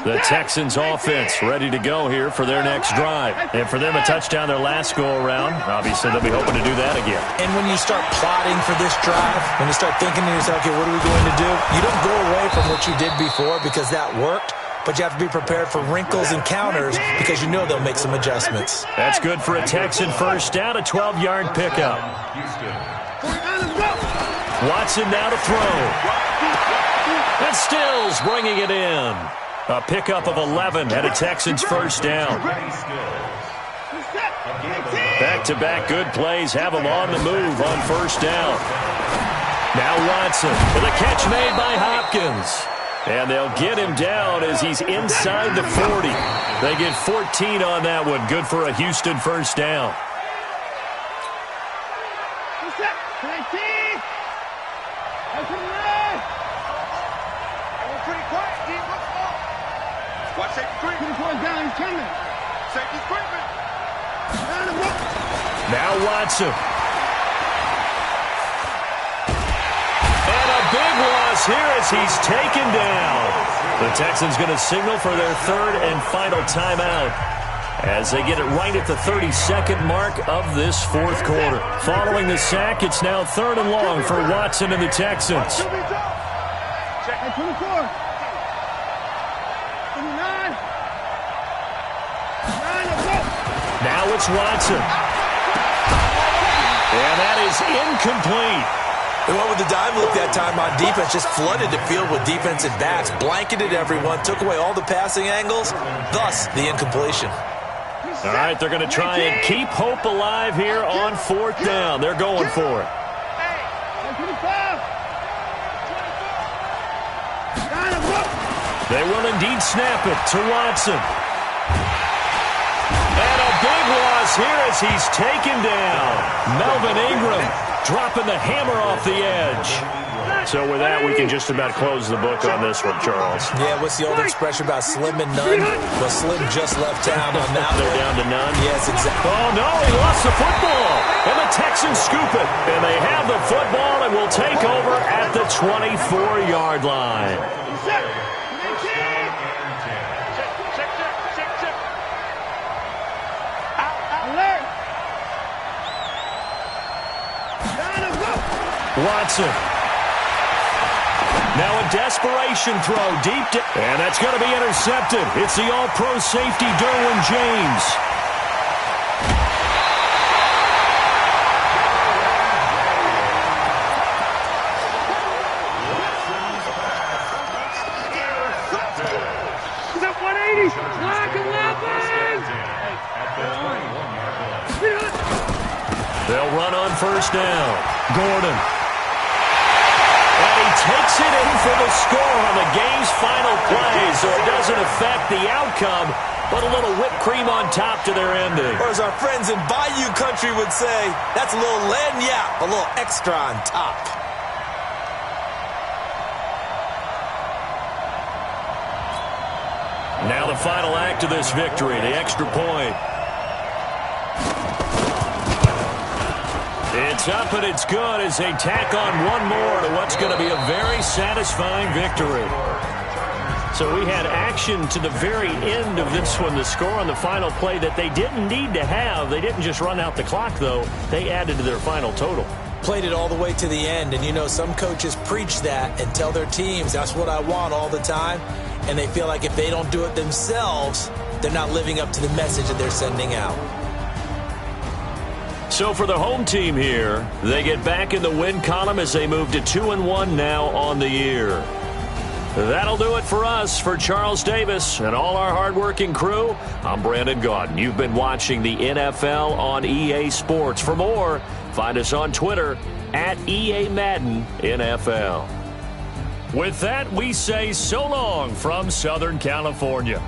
[SPEAKER 2] The Texans offense ready to go here for their next drive. And for them, a touchdown their last go-around. Obviously, they'll be hoping to do that again.
[SPEAKER 4] And when you start plotting for this drive, when you start thinking to yourself, okay, what are we going to do? You don't go away from what you did before because that worked, but you have to be prepared for wrinkles and counters because you know they'll make some adjustments.
[SPEAKER 2] That's good for a Texan first down, a 12-yard pickup. Watson now to throw. And Stills bringing it in. A pickup of 11 and a Texans first down. Back-to-back good plays have them on the move on first down. Now Watson with a catch made by Hopkins. And they'll get him down as he's inside the 40. They get 14 on that one. Good for a Houston first down. Now Watson. And a big loss here as he's taken down. The Texans going to signal for their third and final timeout as they get it right at the 32nd mark of this fourth quarter. Following the sack, it's now third and long for Watson and the Texans.
[SPEAKER 3] Check 24. 29.
[SPEAKER 2] Now it's Watson. And that is incomplete.
[SPEAKER 4] They went with the dive look that time on defense, just flooded the field with defensive backs, blanketed everyone, took away all the passing angles, thus the incompletion.
[SPEAKER 2] All right, they're going to try and keep hope alive here on fourth down. They're going for it. They will indeed snap it to Watson. And a big loss here as he's taken down. Melvin Ingram dropping the hammer off the edge. So with that, we can just about close the book on this one, Charles.
[SPEAKER 4] Yeah, what's the old expression about slim and none? Well, Slim just left town on that
[SPEAKER 2] They're
[SPEAKER 4] one.
[SPEAKER 2] down to none.
[SPEAKER 4] Yes, exactly.
[SPEAKER 2] Oh, no, he lost the football. And the Texans scoop it. And they have the football and will take over at the 24-yard line. Watson. Now a desperation throw deep to, and that's going to be intercepted. It's the all-pro safety Derwin James.
[SPEAKER 3] He's up 180. Lock and
[SPEAKER 2] They'll run on first down. Gordon. And he takes it in for the score on the game's final play, so it doesn't affect the outcome, but a little whipped cream on top to their ending.
[SPEAKER 4] Or as our friends in Bayou Country would say, that's a little lagniappe, a little extra on top.
[SPEAKER 2] Now the final act of this victory, the extra point. It's up and it's good as they tack on one more to what's going to be a very satisfying victory. So we had action to the very end of this one, the score on the final play that they didn't need to have. They didn't just run out the clock, though. They added to their final total.
[SPEAKER 4] Played it all the way to the end, and you know some coaches preach that and tell their teams, that's what I want all the time, and they feel like if they don't do it themselves, they're not living up to the message that they're sending out.
[SPEAKER 2] So for the home team here, they get back in the win column as they move to 2-1 now on the year. That'll do it for us. For Charles Davis and all our hardworking crew, I'm Brandon Gaudin. You've been watching the NFL on EA Sports. For more, find us on Twitter at EA Madden NFL. With that, we say so long from Southern California.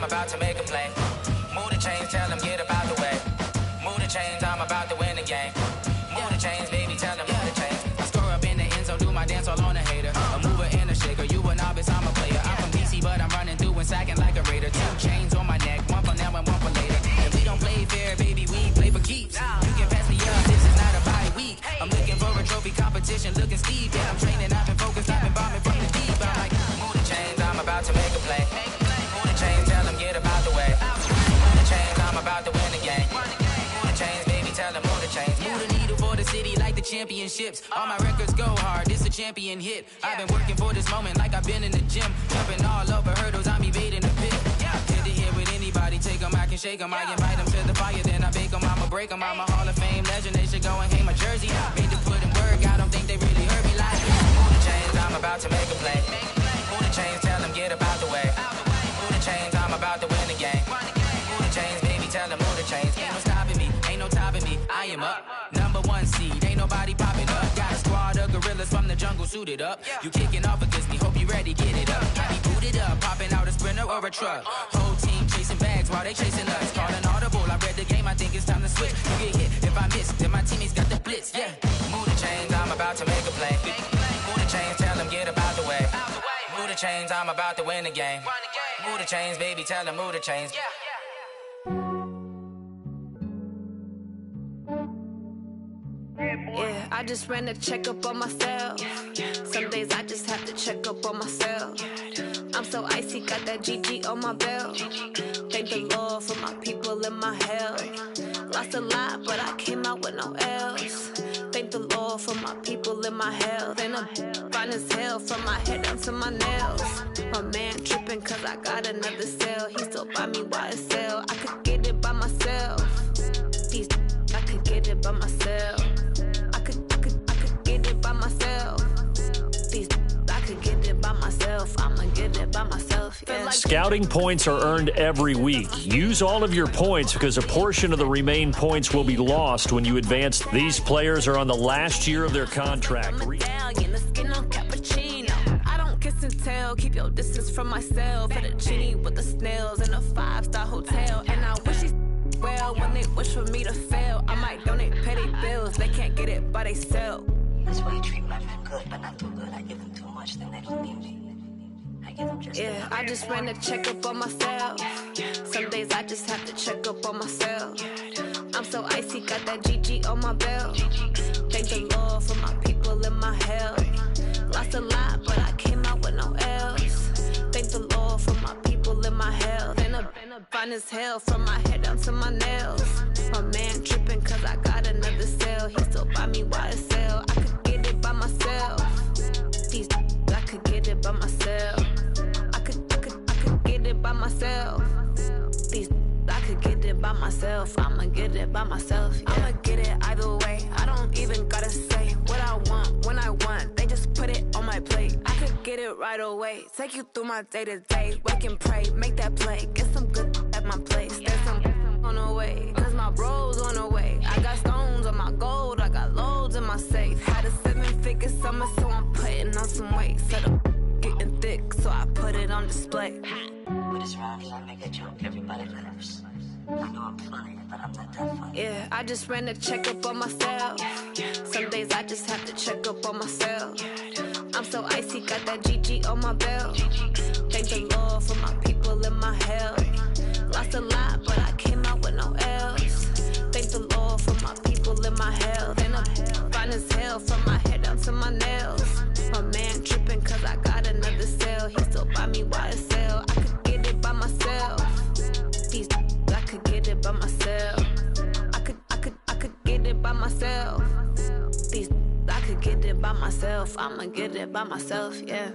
[SPEAKER 6] about to make a play. Move the chains, tell them get about the way. Move the chains, I'm about to win the game. Move the chains, baby, tell them move the chains. I score up in the end zone, do my dance all on a hater. A mover and a shaker, you a novice, I'm a player. I'm from DC, but I'm running through and sacking like a raider. 2 chains on my neck, one for now and one for later. If we don't play fair, baby, we play for keeps. You can pass me up, this is not a bye week. I'm looking for a trophy competition, looking steep. Yeah, I'm training, I've been focused, I've been bombing from the deep. I'm like, move the chains, I'm about to make a play. Move the chains, tell them get about the way. Move the chains, I'm about to win the game. Move the chains, baby, tell them move the chains. Move the needle for the city like the championships. All my records go hard, this a champion hit. I've been working for this moment like I've been in the gym. Jumping all over hurdles, I'm evading the pit. Head to head with anybody, take them, I can shake them. I invite them to the fire, then I bake them, I'ma break them. I'm a Hall of Fame legend, they should go and hang my jersey. Made to put in work, I don't think they really heard me like. Move the chains, I'm about to make a play. Move the chains, tell them get about the way. Move the chains, I'm about to win the game. Move the chains, baby, tell them move the chains. Ain't no stopping me, ain't no topping me, I am up. Number 1 seed, ain't nobody popping up. Got a squad of gorillas from the jungle suited up. You kicking off against me, hope you ready, get it up. I be booted up, popping out a sprinter or a truck. Whole team chasing bags while they chasing us. Calling audible, I read the game, I think it's time to switch. You get hit, if I miss, then my teammates got the blitz, yeah. Move the chains, I'm about to make a play. Move the chains, tell them get about the way. Move the chains, I'm about to win the game. Move the chains, baby, tell them move the chains.
[SPEAKER 7] Yeah, I just ran a checkup on myself. Some days I just have to check up on myself. I'm so icy, got that GG on my belt. Thank the Lord for my people and my health. Lost a lot, but I came out with no L's. Thank the Lord for my people and my health. And I'm fine as hell from my head down to my nails. My man tripping cause I got another cell. He still buy me YSL. I could get it by myself. These I could get it by myself. I could get it by myself. These I could get it by myself. I'ma get it by myself. Yeah.
[SPEAKER 2] Scouting points are earned every week. Use all of your points because a portion of the remaining points will be lost when you advance. These players are on the last year of their contract.
[SPEAKER 7] I don't kiss and tell. Keep your distance from myself. At a genie with the snails in a 5-star hotel. And I wish these well when they wish for me to fail. I might donate petty bills. They can't get it by they sell.
[SPEAKER 8] That's why you treat my men good, but not too good. I give them too much, then they don't need me. I give them just
[SPEAKER 7] yeah, I just ran a checkup on myself. Some days I just have to check up on myself. I'm so icy, got that GG on my belt. Thank the Lord for my people and my health. Lost a lot, but I came out with no L's. Thank the Lord for my people and my health. And I'm fine as hell from my head down to my nails. My man tripping cause I got another cell. He still buy me YSL. I could get it by myself. These I could get it by myself. I could get it by myself. These I could get it by myself. I'ma get it by myself. Yeah. I'ma get it either way. I don't even gotta say what I want when I want. They just put it on my plate. I could get it right away. Take you through my day to day. Wake and pray, make that play. Get some good at my place. There's some on the way. Cause my bros on the way. I got stones on my gold. I got loads in my safe. Had a 7-figure summer, so I'm putting on some weight. Set up getting thick, so I put it on display.
[SPEAKER 8] With this round here, I make a joke, everybody laughs. I know I'm funny, but I'm not that funny.
[SPEAKER 7] Yeah, I just ran a checkup on myself. Some days I just have to check up on myself. I'm so icy, got that GG on my belt. Thank the Lord for my people and my health. Lost a lot, but I came out with no L's. Thank the Lord for my people and my health. And I'm fine as hell from my head down to my nails. My man tripping cause I got another cell. He still buy me YSL. I could get it by myself. These I could get it by myself. I could get it by myself. These I could get it by myself. I'ma get it by myself, yeah.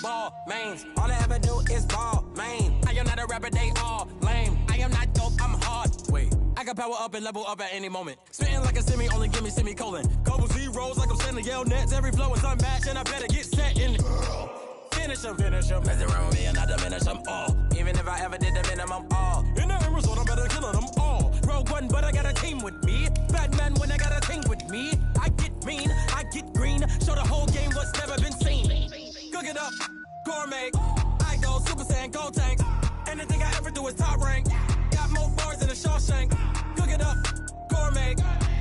[SPEAKER 6] ball, mains. All I ever do is ball, main. I am not a rapper, they all lame. I am not dope, I'm hard. Wait, I can power up and level up at any moment. Spitting like a semi, only give me semicolon. Couple zeros like I'm sending yell nets. Every flow is unmatched and I better get set in. Finish them. Mess around with me and I diminish them all. Even if I ever did the minimum, all. In the end result, I better kill them all. Rogue One, but I got a team with me. Batman when I got a team with me. I get mean, I get green. Show the whole game what's never been seen. Cook it up, gourmet. I go Super Saiyan, Gold Tank. Anything I ever do is top rank. Got more bars than a Shawshank. Cook it up, gourmet.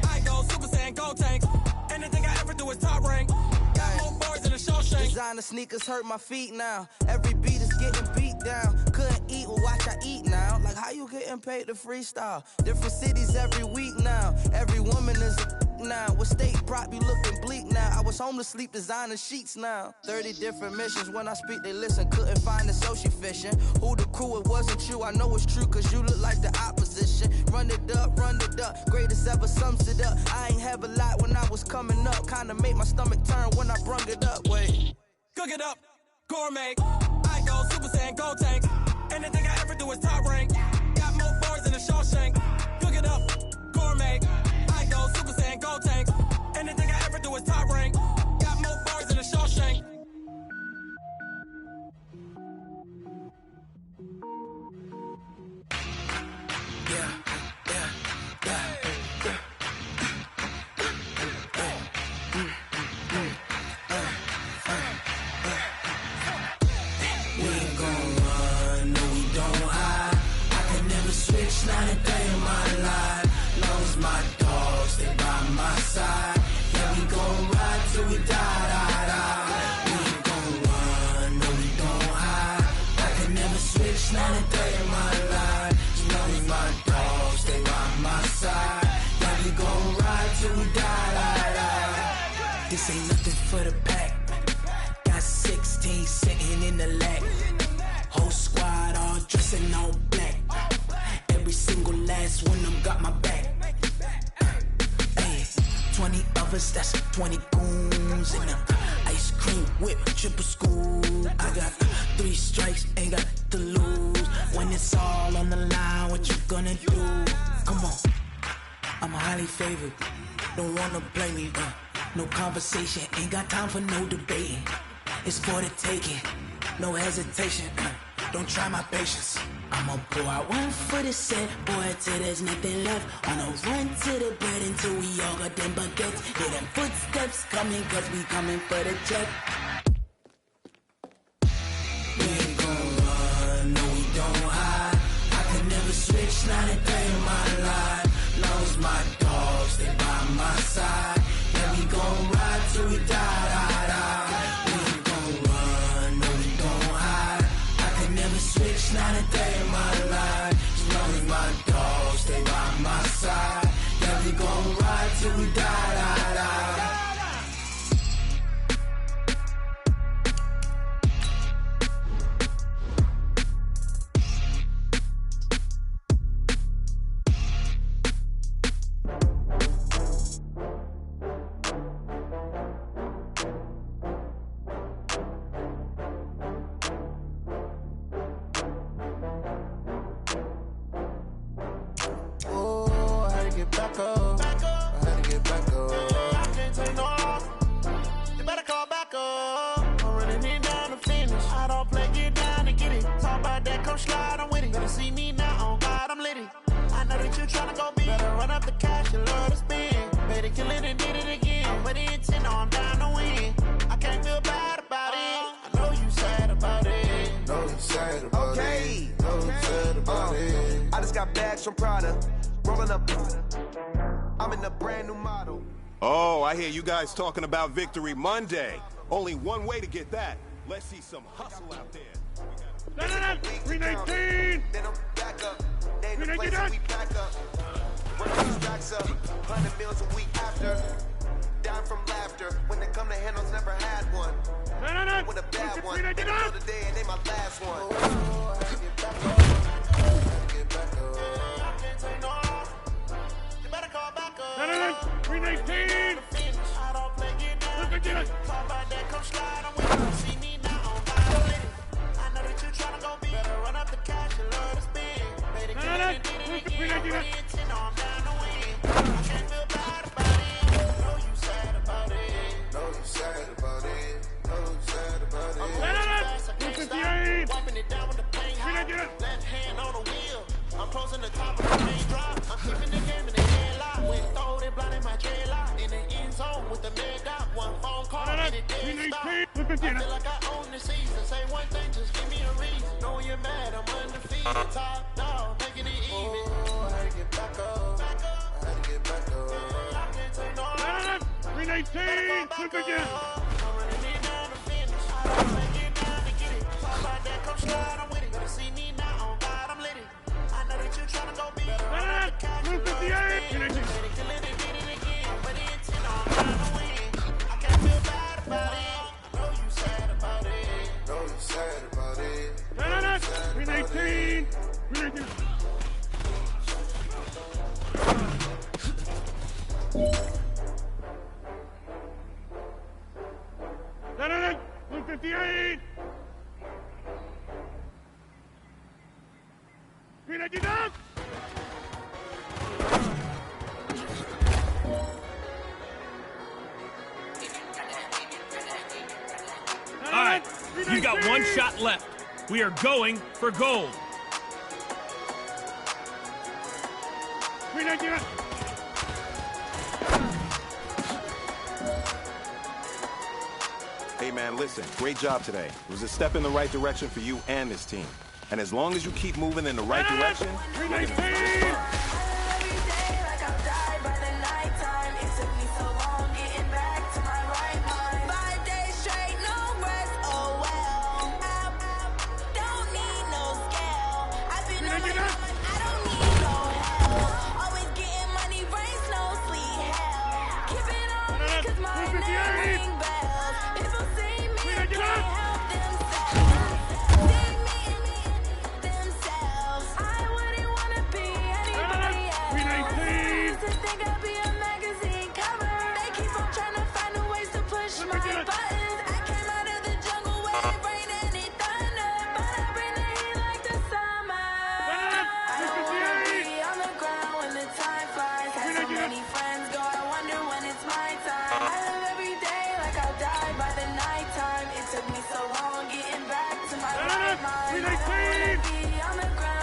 [SPEAKER 6] I go Super Saiyan, Gold Tank. Anything I ever do is top rank. Got more bars than a Shawshank.
[SPEAKER 9] Designer sneakers hurt my feet now. Every beat is getting beat down. Couldn't eat, well watch I eat now. Like how you getting paid to freestyle? Different cities every week now. Every woman is a now. What state prop you looking bleak now? I was home to sleep designer sheets now. 30 different missions. When I speak they listen. Couldn't find it so she fishing. Who the crew, it wasn't you. I know it's true cause you look like the opposition. Run it up. Greatest ever sums it up. I ain't have a lot when I was coming up. Kinda made my stomach turn when I brung it up. Wait.
[SPEAKER 6] Cook it up, gourmet. I go Super Saiyan, Gold Tank. Anything I ever do is top rank. Got more bars than a Shawshank. Cook it up, gourmet. I go Super Saiyan, Gold Tank. Anything I ever do is top rank. Got more bars than a Shawshank.
[SPEAKER 10] Not a day in my life. Long as my dogs stay by my side. Yeah, we gon' ride till we die. We ain't gon' run, no we don't hide. I can never switch, not a day in my life. As long as my dogs stay by my side. Yeah, we gon' ride till we die. This ain't nothing for the pack. Got 16 sitting in the lag. Whole squad all dressing all black. Every single last one of them got my back. Hey, 20 of us, that's 20 goons in the ice cream whip, triple scoop. I got 3 strikes, ain't got to lose. When it's all on the line, what you gonna do? Come on, I'm highly favored. Don't wanna blame me. No conversation, ain't got time for no debating. It's for the taking, no hesitation. Don't try my patience. I'ma pour out one for the set, boy, till there's nothing left. On a run to the bread until we all got them baguettes. Hear them footsteps coming, cause we coming for the check. We ain't gon' run, no we don't hide. I could never switch, not a day in my life. Long as my dogs stay by my side. Yeah, we gon' ride till we die. We ain't gon' run, no we don't hide. I could never switch, not a day in my life. As long as my dogs stay by my side. Yeah, we gon' ride till we die.
[SPEAKER 11] You guys talking about Victory Monday. Only one way to get that. Let's see some hustle out there.
[SPEAKER 3] 319! 319!
[SPEAKER 12] Work these racks up, 100 meals a week after. Down from laughter. When they come to handles, never had one. With a bad one. They know the day and they my last one. You better call back up.
[SPEAKER 3] 319!
[SPEAKER 12] I'm closing the top of the main drop. I'm keeping the game in the headlock. When throw they blind in my dreadlock. In the end zone with the mad dot. One phone call and it dead stop. I feel like I own the season. Say one thing, just give me a reason. Know you're mad, I'm undefeated. Top dog, making it even. Oh, I had to get back up. I had to get back up. I can't take no loss.
[SPEAKER 3] 319, look again.
[SPEAKER 12] I'm running it down to finish. I don't make it down to get it. Talk about that, come slide, I'm with it. Better see me now, on God, I'm lit it. I know that you tryna go be better run out the couch. Better kill it and beat it again. But the intent on trying to win. I can't feel bad about it. I know you sad about it. Know you sad about it.
[SPEAKER 3] 319, 319. No, 158. 399.
[SPEAKER 13] All right, you got one shot left. We are going for gold.
[SPEAKER 3] 399.
[SPEAKER 11] Hey, man, listen. Great job today. It was a step in the right direction for you and this team. And as long as you keep moving in the right direction, we're gonna
[SPEAKER 3] on the ground.